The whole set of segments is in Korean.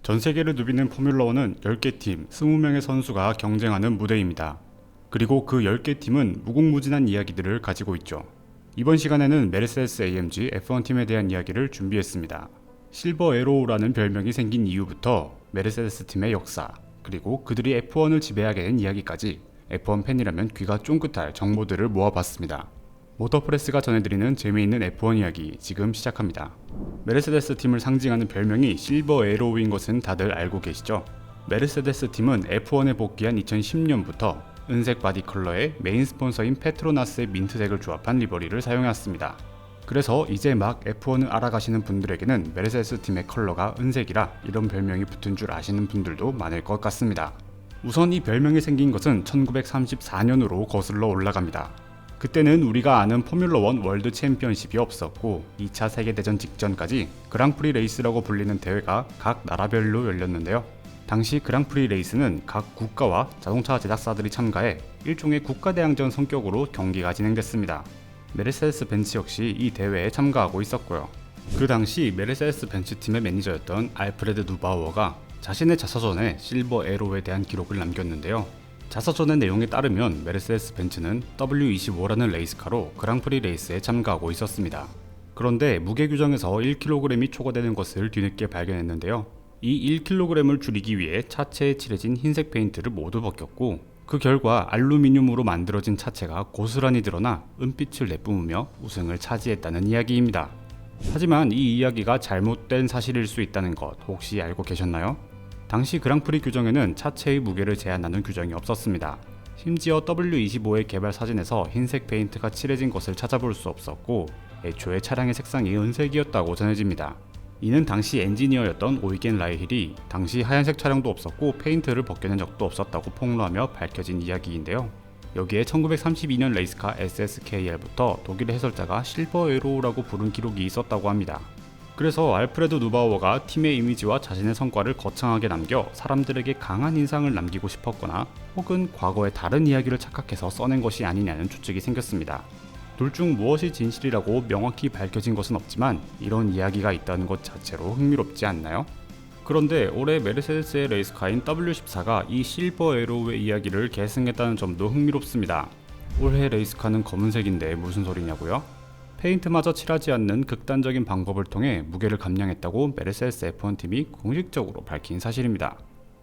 전 세계를 누비는 포뮬러1은 10개 팀, 20명의 선수가 경쟁하는 무대입니다. 그리고 그 10개 팀은 무궁무진한 이야기들을 가지고 있죠. 이번 시간에는 메르세데스 AMG F1 팀에 대한 이야기를 준비했습니다. 실버 에로우라는 별명이 생긴 이유부터 메르세데스 팀의 역사, 그리고 그들이 F1을 지배하게 된 이야기까지 F1 팬이라면 귀가 쫑긋할 정보들을 모아봤습니다. 모터프레스가 전해드리는 재미있는 F1 이야기 지금 시작합니다. 메르세데스 팀을 상징하는 별명이 실버 에로우인 것은 다들 알고 계시죠? 메르세데스 팀은 F1에 복귀한 2010년부터 은색 바디 컬러에 메인 스폰서인 페트로나스의 민트색을 조합한 리버리를 사용해왔습니다. 그래서 이제 막 F1을 알아가시는 분들에게는 메르세데스 팀의 컬러가 은색이라 이런 별명이 붙은 줄 아시는 분들도 많을 것 같습니다. 우선 이 별명이 생긴 것은 1934년으로 거슬러 올라갑니다. 그때는 우리가 아는 포뮬러1 월드 챔피언십이 없었고 2차 세계대전 직전까지 그랑프리 레이스라고 불리는 대회가 각 나라별로 열렸는데요. 당시 그랑프리 레이스는 각 국가와 자동차 제작사들이 참가해 일종의 국가대항전 성격으로 경기가 진행됐습니다. 메르세데스 벤츠 역시 이 대회에 참가하고 있었고요. 그 당시 메르세데스 벤츠 팀의 매니저였던 알프레드 누바우어가 자신의 자서전에 실버 에로우에 대한 기록을 남겼는데요. 자서전의 내용에 따르면 메르세데스 벤츠는 W25라는 레이스카로 그랑프리 레이스에 참가하고 있었습니다. 그런데 무게 규정에서 1kg이 초과되는 것을 뒤늦게 발견했는데요. 이 1kg을 줄이기 위해 차체에 칠해진 흰색 페인트를 모두 벗겼고 그 결과 알루미늄으로 만들어진 차체가 고스란히 드러나 은빛을 내뿜으며 우승을 차지했다는 이야기입니다. 하지만 이 이야기가 잘못된 사실일 수 있다는 것 혹시 알고 계셨나요? 당시 그랑프리 규정에는 차체의 무게를 제한하는 규정이 없었습니다. 심지어 W25의 개발 사진에서 흰색 페인트가 칠해진 것을 찾아볼 수 없었고 애초에 차량의 색상이 은색이었다고 전해집니다. 이는 당시 엔지니어였던 오이겐 라이힐이 당시 하얀색 차량도 없었고 페인트를 벗겨낸 적도 없었다고 폭로하며 밝혀진 이야기인데요. 여기에 1932년 레이스카 SSKL부터 독일의 해설자가 실버 에로우라고 부른 기록이 있었다고 합니다. 그래서 알프레드 누바우어가 팀의 이미지와 자신의 성과를 거창하게 남겨 사람들에게 강한 인상을 남기고 싶었거나 혹은 과거의 다른 이야기를 착각해서 써낸 것이 아니냐는 추측이 생겼습니다. 둘 중 무엇이 진실이라고 명확히 밝혀진 것은 없지만 이런 이야기가 있다는 것 자체로 흥미롭지 않나요? 그런데 올해 메르세데스의 레이스카인 W14가 이 실버 에로우의 이야기를 계승했다는 점도 흥미롭습니다. 올해 레이스카는 검은색인데 무슨 소리냐고요? 페인트마저 칠하지 않는 극단적인 방법을 통해 무게를 감량했다고 메르세데스 F1 팀이 공식적으로 밝힌 사실입니다.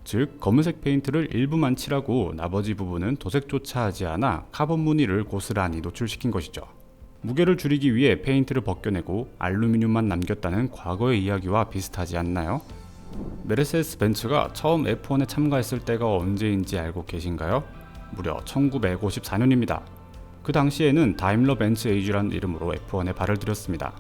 즉 검은색 페인트를 일부만 칠하고 나머지 부분은 도색조차 하지 않아 카본 무늬를 고스란히 노출시킨 것이죠. 무게를 줄이기 위해 페인트를 벗겨내고 알루미늄만 남겼다는 과거의 이야기와 비슷하지 않나요? 메르세데스 벤츠가 처음 F1에 참가했을 때가 언제인지 알고 계신가요? 무려 1954년입니다. 그 당시에는 다임러 벤츠 에이지라는 이름으로 F1에 발을 들였습니다.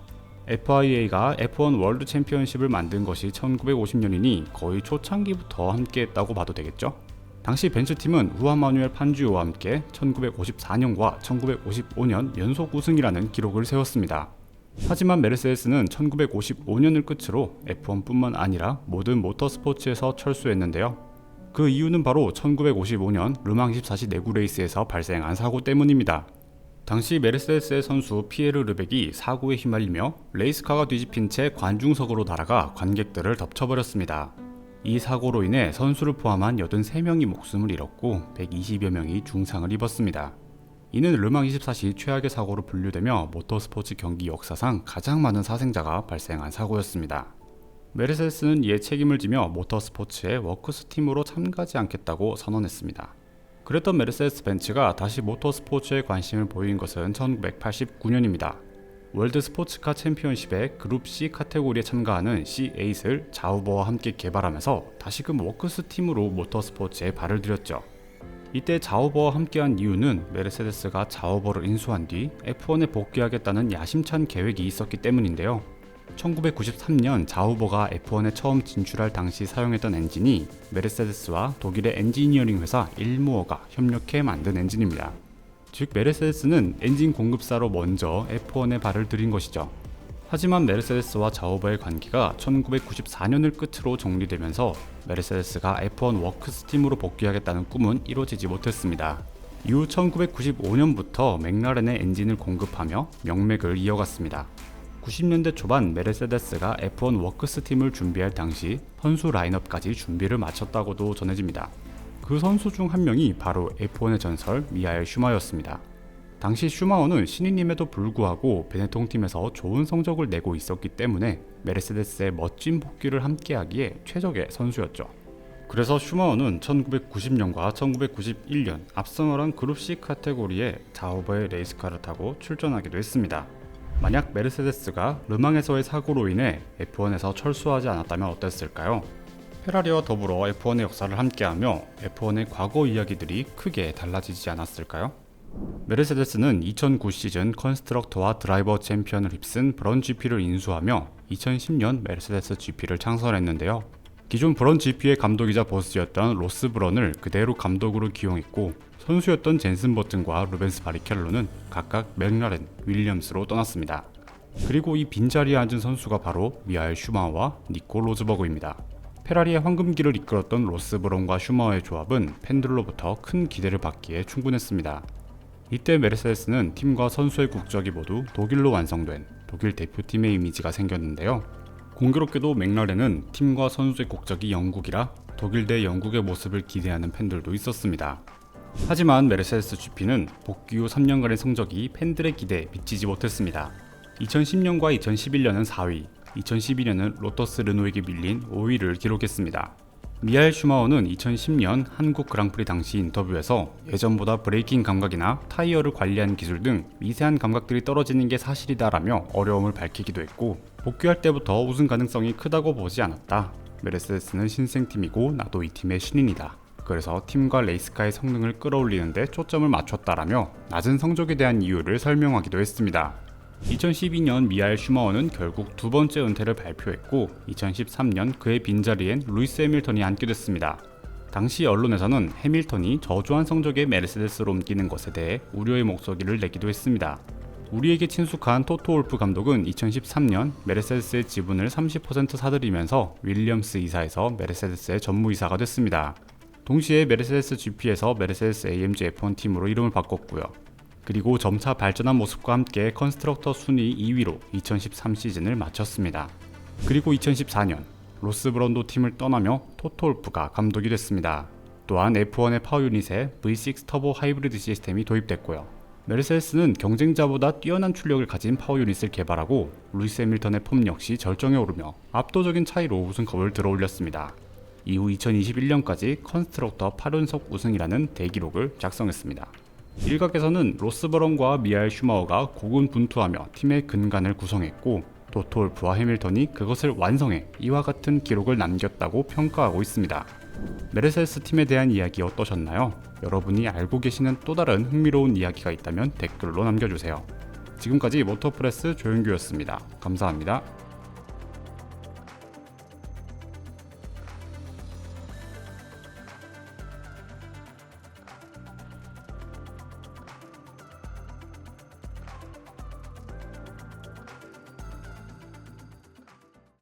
FIA가 F1 월드 챔피언십을 만든 것이 1950년이니 거의 초창기부터 함께했다고 봐도 되겠죠? 당시 벤츠팀은 후안 마누엘 판주오와 함께 1954년과 1955년 연속 우승이라는 기록을 세웠습니다. 하지만 메르세데스는 1955년을 끝으로 F1뿐만 아니라 모든 모터스포츠에서 철수했는데요. 그 이유는 바로 1955년 르망 24시 내구 레이스에서 발생한 사고 때문입니다. 당시 메르세데스의 선수 피에르 르벡이 사고에 휘말리며 레이스카가 뒤집힌 채 관중석으로 날아가 관객들을 덮쳐버렸습니다. 이 사고로 인해 선수를 포함한 83명이 목숨을 잃었고 120여 명이 중상을 입었습니다. 이는 르망 24시 최악의 사고로 분류되며 모터스포츠 경기 역사상 가장 많은 사생자가 발생한 사고였습니다. 메르세데스는 이에 책임을 지며 모터스포츠의 워크스 팀으로 참가하지 않겠다고 선언했습니다. 그랬던 메르세데스 벤츠가 다시 모터스포츠에 관심을 보인 것은 1989년입니다. 월드 스포츠카 챔피언십의 그룹 C 카테고리에 참가하는 C8을 자우버와 함께 개발하면서 다시금 워크스 팀으로 모터스포츠에 발을 들였죠. 이때 자우버와 함께한 이유는 메르세데스가 자우버를 인수한 뒤 F1에 복귀하겠다는 야심찬 계획이 있었기 때문인데요. 1993년 자우버가 F1에 처음 진출할 당시 사용했던 엔진이 메르세데스와 독일의 엔지니어링 회사 일무어가 협력해 만든 엔진입니다. 즉 메르세데스는 엔진 공급사로 먼저 F1에 발을 들인 것이죠. 하지만 메르세데스와 자우버의 관계가 1994년을 끝으로 정리되면서 메르세데스가 F1 워크스 팀으로 복귀하겠다는 꿈은 이루어지지 못했습니다. 이후 1995년부터 맥라렌의 엔진을 공급하며 명맥을 이어갔습니다. 90년대 초반 메르세데스가 F1 워크스 팀을 준비할 당시 선수 라인업까지 준비를 마쳤다고도 전해집니다. 그 선수 중 한 명이 바로 F1의 전설 미하엘 슈마허였습니다. 당시 슈마허는 신인임에도 불구하고 베네통 팀에서 좋은 성적을 내고 있었기 때문에 메르세데스의 멋진 복귀를 함께하기에 최적의 선수였죠. 그래서 슈마허는 1990년과 1991년 앞서 그룹 C 카테고리에 자우버의 레이스카를 타고 출전하기도 했습니다. 만약 메르세데스가 르망에서의 사고로 인해 F1에서 철수하지 않았다면 어땠을까요? 페라리와 더불어 F1의 역사를 함께하며 F1의 과거 이야기들이 크게 달라지지 않았을까요? 메르세데스는 2009 시즌 컨스트럭터와 드라이버 챔피언을 휩쓴 브런 GP를 인수하며 2010년 메르세데스 GP를 창설했는데요. 기존 브런 GP의 감독이자 보스였던 로스 브런을 그대로 감독으로 기용했고 선수였던 젠슨 버튼과 루벤스 바리켈로는 각각 맥라렌, 윌리엄스로 떠났습니다. 그리고 이 빈자리에 앉은 선수가 바로 미하엘 슈마허와 니코 로즈버그입니다. 페라리의 황금기를 이끌었던 로스 브런과 슈마허의 조합은 팬들로부터 큰 기대를 받기에 충분했습니다. 이때 메르세데스는 팀과 선수의 국적이 모두 독일로 완성된 독일 대표팀의 이미지가 생겼는데요. 공교롭게도 맥라렌은 팀과 선수의 국적이 영국이라 독일 대 영국의 모습을 기대하는 팬들도 있었습니다. 하지만 메르세데스 GP는 복귀 후 3년간의 성적이 팬들의 기대에 미치지 못했습니다. 2010년과 2011년은 4위, 2012년은 로터스 르노에게 밀린 5위를 기록했습니다. 미하엘 슈마허는 2010년 한국 그랑프리 당시 인터뷰에서 예전보다 브레이킹 감각이나 타이어를 관리하는 기술 등 미세한 감각들이 떨어지는 게 사실이다라며 어려움을 밝히기도 했고 복귀할 때부터 우승 가능성이 크다고 보지 않았다. 메르세데스는 신생팀이고 나도 이 팀의 신인이다. 그래서 팀과 레이스카의 성능을 끌어올리는데 초점을 맞췄다라며 낮은 성적에 대한 이유를 설명하기도 했습니다. 2012년 미하엘 슈마허는 결국 두 번째 은퇴를 발표했고 2013년 그의 빈자리엔 루이스 해밀턴이 앉게 됐습니다. 당시 언론에서는 해밀턴이 저조한 성적의 메르세데스로 옮기는 것에 대해 우려의 목소리를 내기도 했습니다. 우리에게 친숙한 토토 wol프 감독은 2013년 메르세데스의 지분을 30% 사들이면서 윌리엄스 이사에서 메르세데스의 전무이사가 됐습니다. 동시에 메르세데스 GP에서 메르세데스 AMG F1 팀으로 이름을 바꿨고요. 그리고 점차 발전한 모습과 함께 컨스트럭터 순위 2위로 2013 시즌을 마쳤습니다. 그리고 2014년 로스 브런도 팀을 떠나며 토토 wol프가 감독이 됐습니다. 또한 F1의 파워 유닛에 V6 터보 하이브리드 시스템이 도입됐고요. 메르세데스는 경쟁자보다 뛰어난 출력을 가진 파워 유닛을 개발하고 루이스 해밀턴의 폼 역시 절정에 오르며 압도적인 차이로 우승컵을 들어올렸습니다. 이후 2021년까지 컨스트럭터 8연속 우승이라는 대기록을 작성했습니다. 일각에서는 로스 브런과 미하엘 슈마허가 고군분투하며 팀의 근간을 구성했고 토토 wol프와 해밀턴이 그것을 완성해 이와 같은 기록을 남겼다고 평가하고 있습니다. 메르세데스 팀에 대한 이야기 어떠셨나요? 여러분이 알고 계시는 또 다른 흥미로운 이야기가 있다면 댓글로 남겨주세요. 지금까지 모터프레스 조윤규였습니다. 감사합니다.